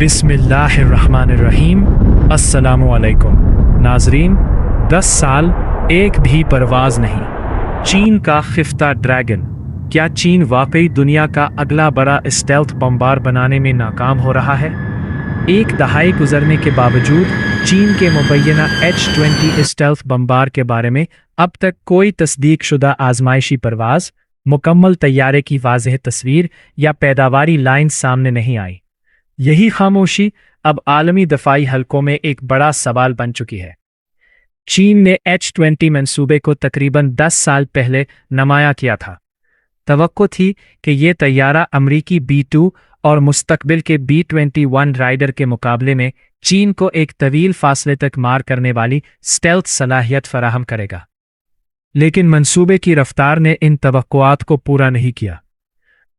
बिस्मिल्लाहिर्रहमानिर्रहीम। अस्सलामुअलैकुम नाजरीन। 10 साल एक भी परवाज नहीं। चीन का खिफ्ता ड्रैगन। क्या चीन वाकई दुनिया का अगला बड़ा स्टेल्थ बमबार बनाने में नाकाम हो रहा है? एक दहाई गुजरने के बावजूद चीन के मुबैना H-20 स्टेल्थ बमबार के बारे में अब तक कोई तस्दीक शुदा आजमाइशी परवाज, मुकम्मल तैयारे की वाज़ेह तस्वीर या पैदावारी लाइन सामने नहीं आई। यही खामोशी अब आलमी दफाई हलकों में एक बड़ा सवाल बन चुकी है। चीन ने H-20 मंसूबे को तकरीबन 10 साल पहले नुमाया किया था। तवक्को थी कि ये तैयारा अमरीकी B-2 और मुस्तकबिल के B-21 राइडर के मुकाबले में चीन को एक तवील फासले तक मार करने वाली स्टेल्थ सलाहियत फराहम करेगा। लेकिन मंसूबे की रफ्तार ने इन तवक्कुआत को पूरा नहीं किया।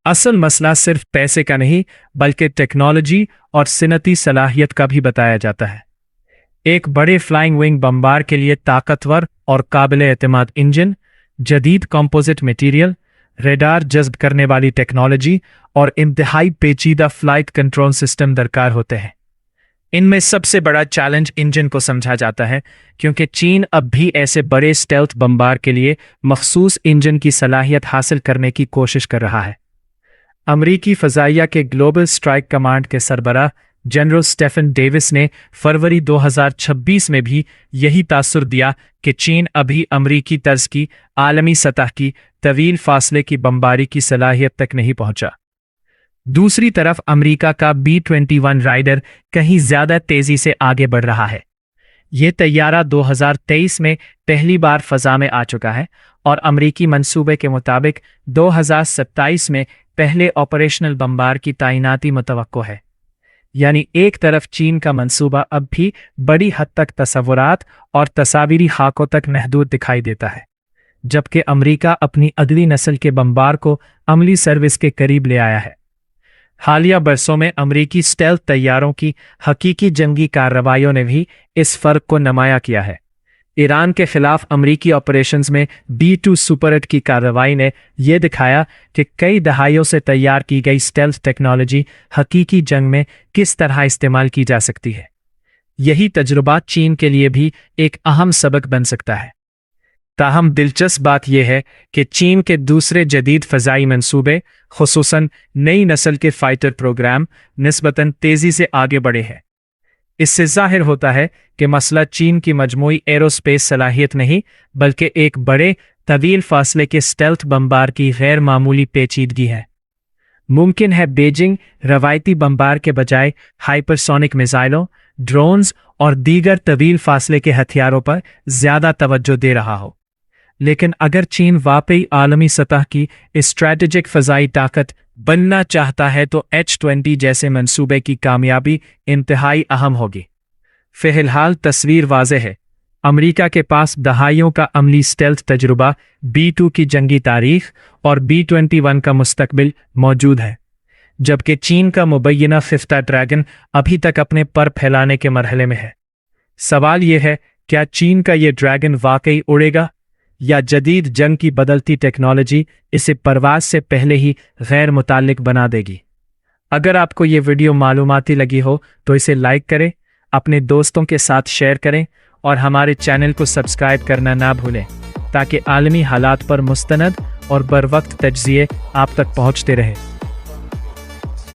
असल मसला सिर्फ पैसे का नहीं बल्कि टेक्नोलॉजी और सिनती सलाहियत का भी बताया जाता है। एक बड़े फ्लाइंग विंग बमबार के लिए ताकतवर और काबिल एतमाद इंजन, जदीद कंपोजिट मटेरियल, रेडार जज्ब करने वाली टेक्नोलॉजी और इंतहाई पेचीदा फ्लाइट कंट्रोल सिस्टम दरकार होते हैं। इनमें सबसे बड़ा चैलेंज इंजन को समझा जाता है, क्योंकि चीन अब भी ऐसे बड़े स्टेल्थ बमबार के लिए मखसूस इंजन की सलाहियत हासिल करने की कोशिश कर रहा है। अमरीकी फ़ज़ाइया के ग्लोबल स्ट्राइक कमांड के सरबराह जनरल स्टेफन डेविस ने फरवरी 2026 में भी यही तासुर दिया कि चीन अभी अमरीकी तर्ज की आलमी सतह की तवील फासले की बमबारी की सलाहियत तक नहीं पहुंचा। दूसरी तरफ अमरीका का B-21 राइडर कहीं ज्यादा तेजी से आगे बढ़ रहा है। ये तैयारा 2023 में पहली बार फजा में आ चुका है और अमरीकी मंसूबे के मुताबिक 2027 में पहले ऑपरेशनल बमबार की तैनाती मुतवक्को है। यानी एक तरफ चीन का मंसूबा अब भी बड़ी हद तक तसव्वुरात और तस्वीरी खाकों तक महदूद दिखाई देता है, जबकि अमरीका अपनी अगली नस्ल के बमबार को अमली सर्विस के करीब ले आया है। हालिया बरसों में अमरीकी स्टेल्थ तैयारों की हकीकी जंगी कार्रवाइयों ने भी इस फर्क को नुमाया किया है। ईरान के खिलाफ अमरीकी ऑपरेशंस में B-2 सुपरहिट की कार्रवाई ने यह दिखाया कि कई दहाइयों से तैयार की गई स्टेल्थ टेक्नोलॉजी हकीकी जंग में किस तरह इस्तेमाल की जा सकती है। यही तजुर्बा चीन के लिए भी एक अहम सबक बन सकता है। ताहम दिलचस्प बात यह है कि चीन के दूसरे जदीद फ़ज़ाई मंसूबे, खुसूसन नई नस्ल के फाइटर प्रोग्राम, निस्बतन तेज़ी से आगे बढ़े हैं। इससे जाहिर होता है कि मसला चीन की मजमूई एरोस्पेस सलाहियत नहीं बल्कि एक बड़े तवील फासले के स्टेल्थ बमबार की गैर मामूली पेचीदगी है। मुमकिन है बीजिंग रवायती बमबार के बजाय हाइपरसोनिक मिसाइलों, ड्रोन्स और दीगर तवील फासले के हथियारों पर ज्यादा तवज्जो दे रहा हो। लेकिन अगर चीन वाकई आलमी सतह की स्ट्रैटेजिक फ़ज़ाई ताकत बनना चाहता है तो H-20 जैसे मंसूबे की कामयाबी इंतहाई अहम होगी। फ़िलहाल तस्वीर वाज़ेह है। अमरीका के पास दहाइयों का अमली स्टेल्थ तजुर्बा, B-2 की जंगी तारीख और B-21 का मुस्तकबिल मौजूद है, जबकि चीन का मुबैना खिफ्ता ड्रैगन अभी तक अपने पर फैलाने के मरहले में है। सवाल यह है, क्या चीन का ये ड्रैगन वाकई उड़ेगा या जदीद जंग की बदलती टेक्नोलॉजी इसे परवाज से पहले ही गैर मुताल्लिक बना देगी? अगर आपको ये वीडियो मालूमाती लगी हो तो इसे लाइक करें, अपने दोस्तों के साथ शेयर करें और हमारे चैनल को सब्सक्राइब करना ना भूलें, ताकि आलमी हालात पर मुस्तनद और बरवक्त तज्ज़िये आप तक पहुँचते रहें।